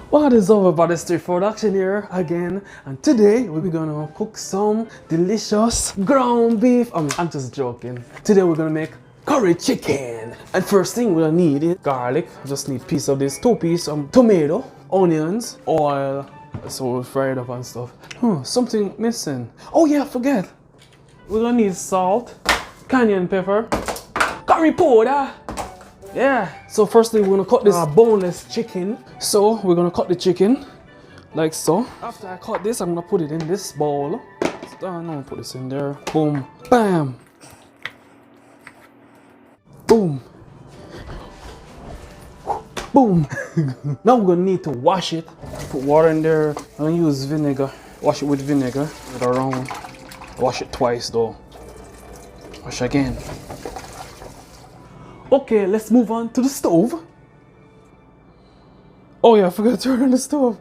What is up, everybody? Street Food Action here again, and today we're gonna cook some delicious ground beef. I'm just joking. Today we're gonna make curry chicken, and first thing we're gonna need is garlic. Just need a piece of this, 2 pieces, tomato, onions, oil. So we'll fry it up and stuff. Something missing. Oh yeah, I forget. We're gonna need salt, cayenne pepper, curry powder. Yeah, so firstly we're gonna cut this boneless chicken. So we're gonna cut the chicken like so. After I cut this, I'm gonna put it in this bowl. I'm gonna put this in there. Boom, bam, boom, boom. Now we're gonna need to wash it. Put water in there. I'm gonna use vinegar. Wash it with vinegar. Put it around. Wash it twice though. Wash again. Okay, let's move on to the stove. Oh yeah, I forgot to turn on the stove.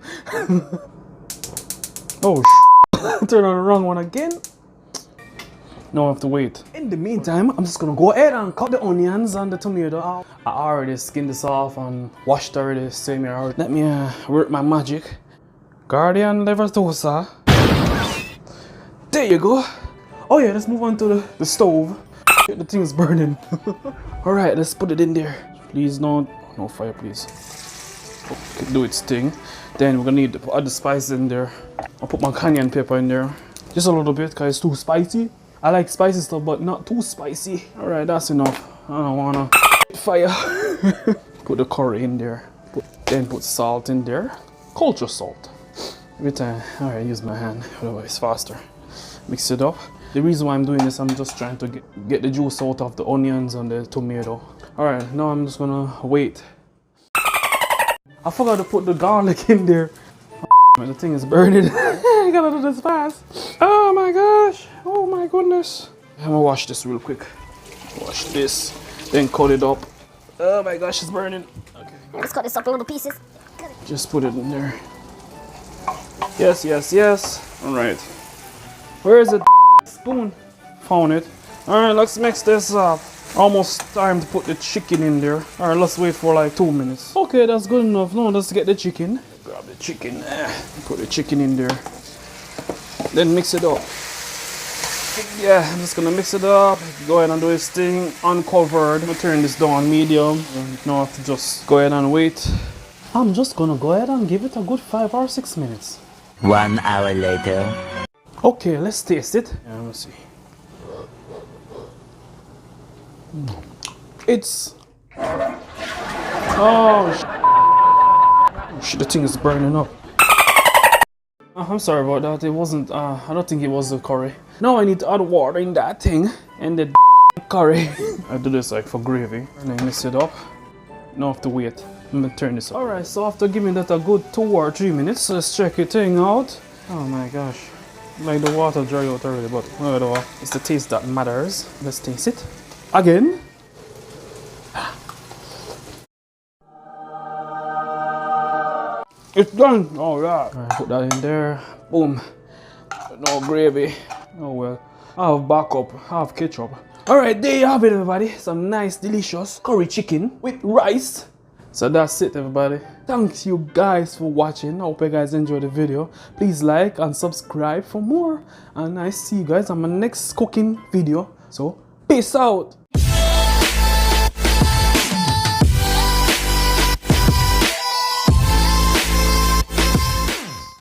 Oh turn on the wrong one again. No, I have to wait. In the meantime, I'm just gonna go ahead and cut the onions and the tomato out. I already skinned this off and washed already. Same here. Let me work my magic. Guardian Levatosa. There you go. Oh yeah, let's move on to the stove. The thing is burning. Alright, let's put it in there. Please no fire, please. Okay, do its thing. Then we're gonna need to add the spices in there. I'll put my cayenne pepper in there. Just a little bit because it's too spicy. I like spicy stuff, but not too spicy. Alright, that's enough. I don't wanna fire. Put the curry in there. Then put salt in there. Culture salt. Every time, alright, use my hand, otherwise faster. Mix it up. The reason why I'm doing this, I'm just trying to get the juice out of the onions and the tomato. Alright, now I'm just gonna wait. I forgot to put the garlic in there. The thing is burning. I gotta do this fast. Oh my gosh. Oh my goodness. I'm gonna wash this real quick. Wash this, then cut it up. Oh my gosh, it's burning. Okay. Let's cut this up in little pieces. Just put it in there. Yes, yes, yes. Alright. Where is it? Spoon. Found it. Alright, let's mix this up. Almost time to put the chicken in there. Alright, let's wait for like 2 minutes. Okay, that's good enough. Now let's get the chicken. Grab the chicken. Put the chicken in there. Then mix it up. Yeah, I'm just gonna mix it up. Go ahead and do this thing uncovered. I'm gonna turn this down medium. Now I have to just go ahead and wait. I'm just gonna go ahead and give it a good 5 or 6 minutes. 1 hour later. Okay, let's taste it. Yeah, let's see. It's... Oh, shit, the thing is burning up. I'm sorry about that. It wasn't, I don't think it was the curry. Now I need to add water in that thing and the curry. I do this like for gravy. And then mix it up. Now I have to wait. I'm gonna turn this up. Alright, so after giving that a good 2 or 3 minutes, let's check the thing out. Oh my gosh. Like the water dry out already, but whatever. It's the taste that matters. Let's taste it. Again. It's done! Alright. Alright, put that in there. Boom. No gravy. Oh well. I have backup. I have ketchup. Alright, there you have it, everybody. Some nice, delicious curry chicken with rice. So that's it, everybody. Thanks you guys for watching. I hope you guys enjoyed the video. Please like and subscribe for more. And I see you guys on my next cooking video. So, peace out.